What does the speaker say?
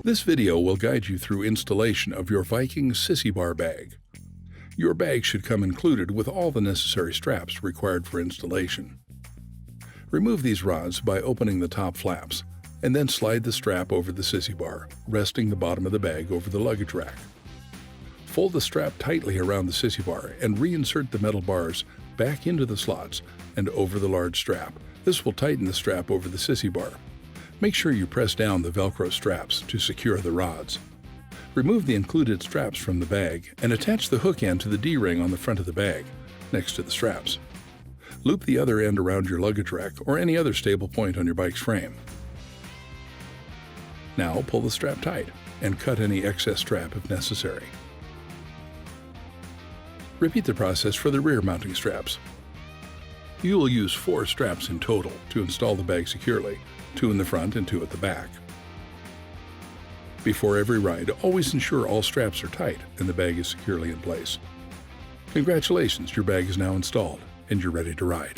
This video will guide you through installation of your Viking Sissy Bar bag. Your bag should come included with all the necessary straps required for installation. Remove these rods by opening the top flaps, and then slide the strap over the Sissy Bar, resting the bottom of the bag over the luggage rack. Fold the strap tightly around the Sissy Bar and reinsert the metal bars back into the slots and over the large strap. This will tighten the strap over the Sissy Bar. Make sure you press down the Velcro straps to secure the rods. Remove the included straps from the bag and attach the hook end to the D-ring on the front of the bag, next to the straps. Loop the other end around your luggage rack or any other stable point on your bike's frame. Now pull the strap tight and cut any excess strap if necessary. Repeat the process for the rear mounting straps. You will use 4 straps in total to install the bag securely, 2 in the front and 2 at the back. Before every ride, always ensure all straps are tight and the bag is securely in place. Congratulations, your bag is now installed and you're ready to ride.